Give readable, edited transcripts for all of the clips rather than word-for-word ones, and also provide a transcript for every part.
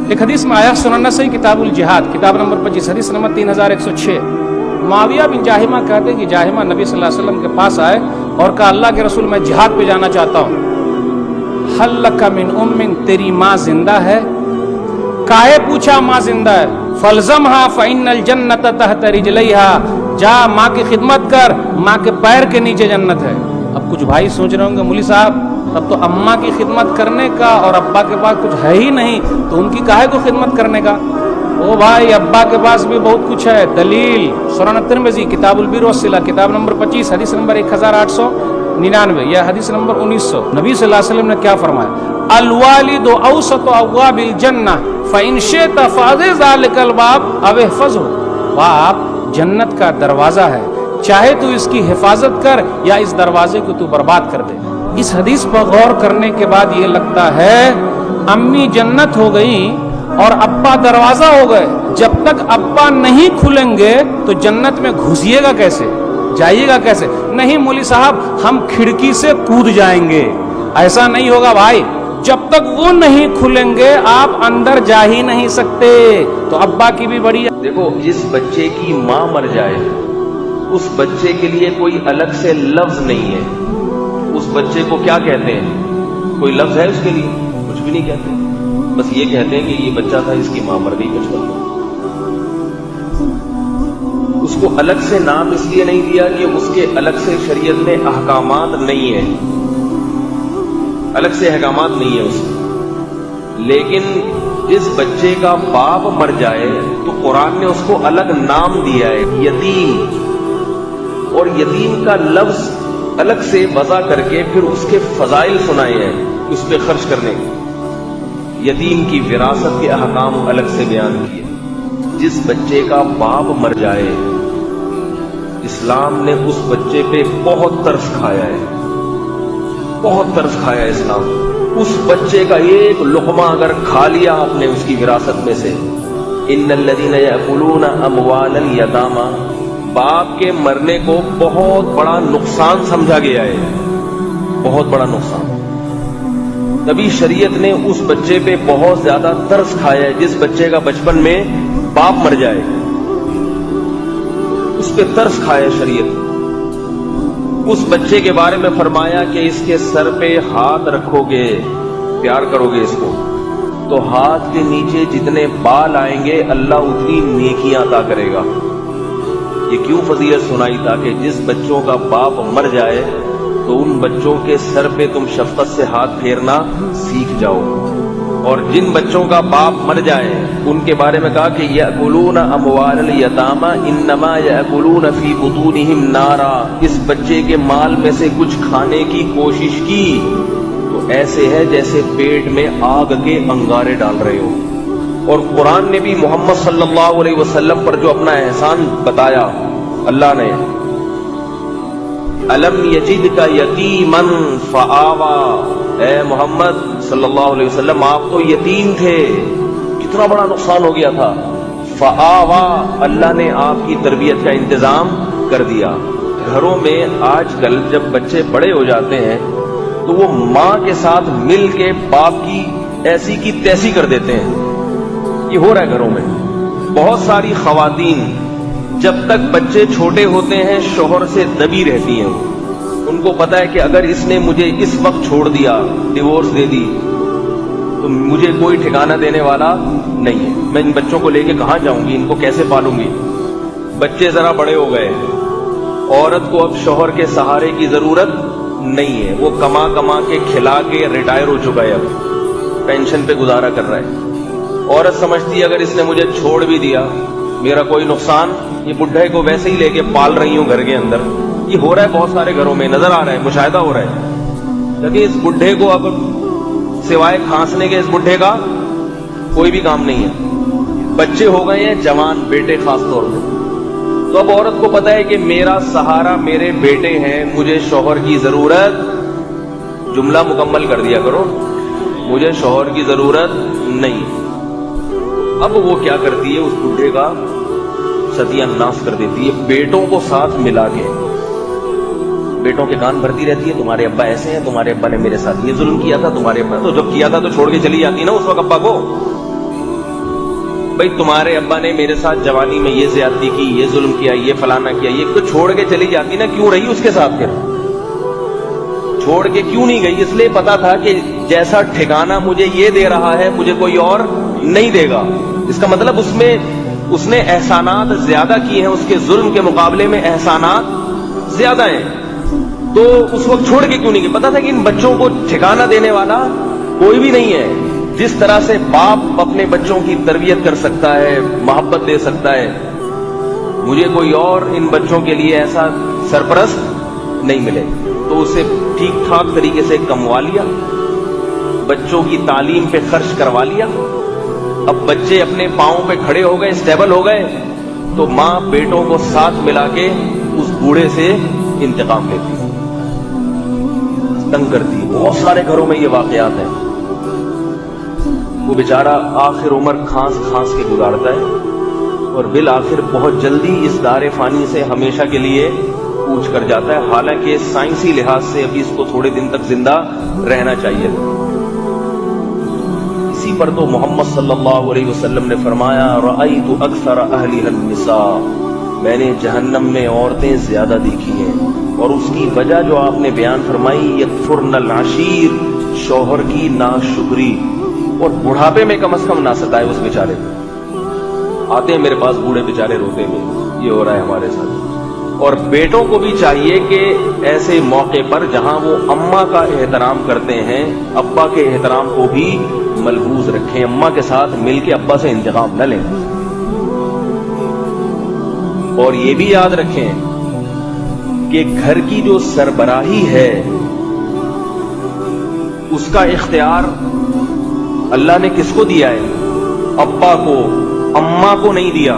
ایک حدیث میں آیا سنن نسائی کتاب الجہاد کتاب نمبر 25 حدیث نمبر 3106 معاویہ بن جاہمہ کہتے ہیں کہ جاہمہ نبی صلی اللہ علیہ وسلم کے پاس آئے اور کہا اللہ کے رسول میں جہاد پہ جانا چاہتا ہوں، حل لک من ام، تیری ماں زندہ ہے؟ کاہے پوچھا ماں زندہ ہے؟ فلزمھا فإن الجنۃ تحت رجلیھا، جا ماں کی خدمت کر، ماں کے پیر کے نیچے جنت ہے۔ اب کچھ بھائی سوچ رہے ہوں گے مولوی صاحب اب تو اماں کی خدمت کرنے کا اور ابا کے پاس کچھ ہے ہی نہیں تو ان کی کاہے کو خدمت کرنے کا؟ او بھائی ابا کے پاس بھی بہت کچھ ہے۔ دلیل سنن ترمذی کتاب البر والصلہ کتاب نمبر 25 حدیث نمبر 1899 یا حدیث نمبر 1900 نبی صلی اللہ علیہ وسلم نے کیا فرمایا؟ الوالد اوسط ابواب الجنہ فإن شئت فاضع ذلك الباب او احفظه، باپ جنت کا دروازہ ہے، چاہے تو اس کی حفاظت کر یا اس دروازے کو تو برباد کر دے۔ اس حدیث پر غور کرنے کے بعد یہ لگتا ہے امی جنت ہو گئی اور ابا دروازہ ہو گئے، جب تک ابا نہیں کھلیں گے تو جنت میں گھسیے گا کیسے، جائیے گا کیسے؟ نہیں مولوی صاحب ہم کھڑکی سے کود جائیں گے، ایسا نہیں ہوگا بھائی، جب تک وہ نہیں کھلیں گے آپ اندر جا ہی نہیں سکتے۔ تو ابا کی بھی بڑی دیکھو، جس بچے کی ماں مر جائے اس بچے کے لیے کوئی الگ سے لفظ نہیں ہے۔ اس بچے کو کیا کہتے ہیں؟ کوئی لفظ ہے اس کے لیے؟ کچھ بھی نہیں کہتے، بس یہ کہتے ہیں کہ یہ بچہ تھا اس کی ماں مر گئی بچپن میں۔ اس کو الگ سے نام اس لیے نہیں دیا کہ اس کے الگ سے شریعت میں احکامات نہیں ہیں، الگ سے احکامات نہیں ہیں اس میں۔ لیکن جس بچے کا باپ مر جائے تو قرآن نے اس کو الگ نام دیا ہے، یتیم، اور یتیم کا لفظ الگ سے وضع کر کے پھر اس کے فضائل سنائے ہیں اس پہ خرچ کرنے کے۔ یتیم کی وراثت کے احکام الگ سے بیان کیے۔ جس بچے کا باپ مر جائے اسلام نے اس بچے پہ بہت ترس کھایا ہے، بہت ترس کھایا ہے اسلام۔ اس بچے کا ایک لقمہ اگر کھا لیا آپ نے اس کی وراثت میں سے، ان الذین یأکلون اموال الیتامی، باپ کے مرنے کو بہت بڑا نقصان سمجھا گیا ہے، بہت بڑا نقصان۔ نبی شریعت نے اس بچے پہ بہت زیادہ ترس کھایا ہے، جس بچے کا بچپن میں باپ مر جائے اس پہ ترس کھایا شریعت۔ اس بچے کے بارے میں فرمایا کہ اس کے سر پہ ہاتھ رکھو گے، پیار کرو گے اس کو، تو ہاتھ کے نیچے جتنے بال آئیں گے اللہ اتنی نیکیاں عطا کرے گا۔ یہ کیوں فضیلت سنائی؟ تاکہ جس بچوں کا باپ مر جائے تو ان بچوں کے سر پہ تم شفقت سے ہاتھ پھیرنا سیکھ جاؤ، اور جن بچوں کا باپ مر جائے ان کے بارے میں کہا کہ یأکلون اموال الیتامی انما یأکلون فی بطونہم نارا، اس بچے کے مال میں سے کچھ کھانے کی کوشش کی تو ایسے ہے جیسے پیٹ میں آگ کے انگارے ڈال رہے ہو۔ اور قرآن نے بھی محمد صلی اللہ علیہ وسلم پر جو اپنا احسان بتایا، اللہ نے الم یجدک یتیما فآوی، اے محمد صلی اللہ علیہ وسلم آپ تو یتیم تھے، کتنا بڑا نقصان ہو گیا تھا، فآوی، اللہ نے آپ کی تربیت کا انتظام کر دیا۔ گھروں میں آج کل جب بچے بڑے ہو جاتے ہیں تو وہ ماں کے ساتھ مل کے باپ کی ایسی کی تیسی کر دیتے ہیں، یہ ہو رہا ہے گھروں میں۔ بہت ساری خواتین جب تک بچے چھوٹے ہوتے ہیں شوہر سے دبی رہتی ہیں، ان کو پتا ہے کہ اگر اس نے مجھے اس وقت چھوڑ دیا، ڈیورس دے دی، تو مجھے کوئی ٹھکانہ دینے والا نہیں ہے، میں ان بچوں کو لے کے کہاں جاؤں گی، ان کو کیسے پالوں گی۔ بچے ذرا بڑے ہو گئے، عورت کو اب شوہر کے سہارے کی ضرورت نہیں ہے، وہ کما کما کے کھلا کے ریٹائر ہو چکا ہے، اب پینشن پہ گزارا کر رہا ہے۔ عورت سمجھتی ہے اگر اس نے مجھے چھوڑ بھی دیا میرا کوئی نقصان، یہ بڈھے کو ویسے ہی لے کے پال رہی ہوں گھر کے اندر۔ یہ ہو رہا ہے بہت سارے گھروں میں، نظر آ رہا ہے، مشاہدہ ہو رہا ہے، لیکن اس بڈھے کو اب سوائے کھانسنے کے اس بڈھے کا کوئی بھی کام نہیں ہے۔ بچے ہو گئے ہیں جوان، بیٹے خاص طور پہ، تو اب عورت کو پتا ہے کہ میرا سہارا میرے بیٹے ہیں، مجھے شوہر کی ضرورت، جملہ مکمل کر دیا کرو، مجھے شوہر کی ضرورت نہیں۔ اب وہ کیا کرتی ہے، اس بڈھے کا ستیہ ناش کر دیتی ہے، بیٹوں کو ساتھ ملا کے بیٹوں کے کان بھرتی رہتی ہے، تمہارے ابا ایسے ہیں، تمہارے ابا نے میرے ساتھ یہ ظلم کیا تھا، تمہارے ابا تو جب کیا تھا تو چھوڑ کے چلی جاتی نا اس وقت ابا کو، بھائی تمہارے ابا نے میرے ساتھ جوانی میں یہ زیادتی کی, یہ ظلم کیا, یہ فلانا کیا, یہ تو چھوڑ کے چلی جاتی نا, کیوں رہی اس کے ساتھ؟ پھر چھوڑ کے کیوں نہیں گئی؟ اس لیے پتا تھا کہ جیسا ٹھکانہ مجھے یہ دے رہا ہے مجھے کوئی اور نہیں دے گا. اس کا مطلب اس نے احسانات زیادہ کیے ہیں, اس کے ظلم کے مقابلے میں احسانات زیادہ ہیں. تو اس وقت چھوڑ کے کیوں نہیں گئی؟ پتا تھا کہ ان بچوں کو ٹھکانہ دینے والا کوئی بھی نہیں ہے. جس طرح سے باپ اپنے بچوں کی تربیت کر سکتا ہے, محبت دے سکتا ہے, مجھے کوئی اور ان بچوں کے لیے ایسا سرپرست نہیں ملے. تو اسے ٹھیک ٹھاک طریقے سے کموا لیا, بچوں کی تعلیم پہ خرچ کروا لیا. اب بچے اپنے پاؤں پہ کھڑے ہو گئے, اسٹیبل ہو گئے, تو ماں بیٹوں کو ساتھ ملا کے اس بوڑھے سے انتقام لیتی, تنگ کرتی. بہت سارے گھروں میں یہ واقعات ہیں. وہ بیچارہ آخر عمر کھانس کھانس کے گزارتا ہے اور بالآخر بہت جلدی اس دار فانی سے ہمیشہ کے لیے کوچ کر جاتا ہے. حالانکہ سائنسی لحاظ سے ابھی اس کو تھوڑے دن تک زندہ رہنا چاہیے. اسی پر تو محمد صلی اللہ علیہ وسلم نے فرمایا رأیت اکثر اہلها النساء, میں نے جہنم میں عورتیں زیادہ دیکھی ہیں. اور اس کی وجہ جو آپ نے بیان فرمائی, یکفرن العشیر, شوہر کی ناشکری. اور بڑھاپے میں کم از کم نہ ستائے اس بیچارے کو. آتے ہیں میرے پاس بوڑھے بیچارے روتے ہیں, یہ ہو رہا ہے ہمارے ساتھ. اور بیٹوں کو بھی چاہیے کہ ایسے موقع پر جہاں وہ اماں کا احترام کرتے ہیں, ابا کے احترام کو بھی ملحوظ رکھیں. اماں کے ساتھ مل کے ابا سے انتقام نہ لیں. اور یہ بھی یاد رکھیں کہ گھر کی جو سربراہی ہے اس کا اختیار اللہ نے کس کو دیا ہے؟ ابا کو, اماں کو نہیں دیا.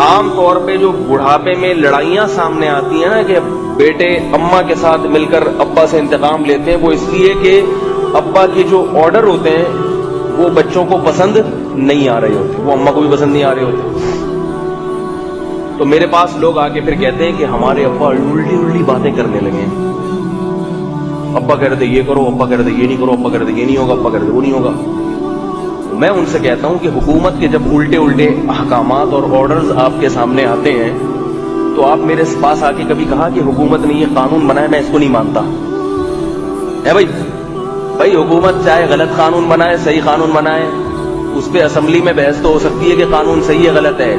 عام طور پہ جو بڑھاپے میں لڑائیاں سامنے آتی ہیں نا کہ بیٹے اماں کے ساتھ مل کر ابا سے انتقام لیتے ہیں, وہ اس لیے کہ ابا کے جو آرڈر ہوتے ہیں وہ بچوں کو پسند نہیں آ رہے ہوتے, وہ اماں کو بھی پسند نہیں آ رہے ہوتے. تو میرے پاس لوگ آ کے پھر کہتے ہیں کہ ہمارے ابا الٹی الٹی باتیں کرنے لگے ہیں. ابا کہہ رہے تھے یہ کرو, ابا کہہ رہے تھے یہ نہیں کرو, ابا کہہ رہے تھے یہ نہیں ہوگا, ابا کہہ رہے تھے وہ نہیں ہوگا. میں ان سے کہتا ہوں کہ حکومت کے جب الٹے الٹے احکامات اور آرڈرز آپ کے سامنے آتے ہیں تو آپ میرے پاس آ کے کبھی کہا کہ حکومت نے یہ قانون بنایا میں اس کو نہیں مانتا ہے؟ بھائی حکومت چاہے غلط قانون بنائے صحیح قانون بنائے, اس پہ اسمبلی میں بحث تو ہو سکتی ہے کہ قانون صحیح ہے غلط ہے,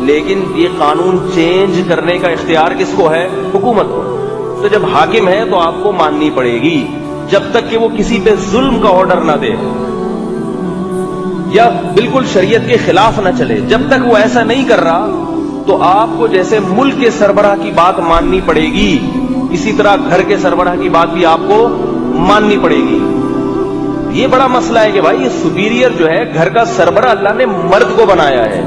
لیکن یہ قانون چینج کرنے کا اختیار کس کو ہے؟ حکومت کو. تو جب حاکم ہے تو آپ کو ماننی پڑے گی, جب تک کہ وہ کسی پہ ظلم کا آرڈر نہ دے یا بالکل شریعت کے خلاف نہ چلے. جب تک وہ ایسا نہیں کر رہا تو آپ کو جیسے ملک کے سربراہ کی بات ماننی پڑے گی, اسی طرح گھر کے سربراہ کی بات بھی آپ کو ماننی پڑے گی. یہ بڑا مسئلہ ہے کہ بھائی یہ سپیریئر جو ہے گھر کا سربراہ اللہ نے مرد کو بنایا ہے,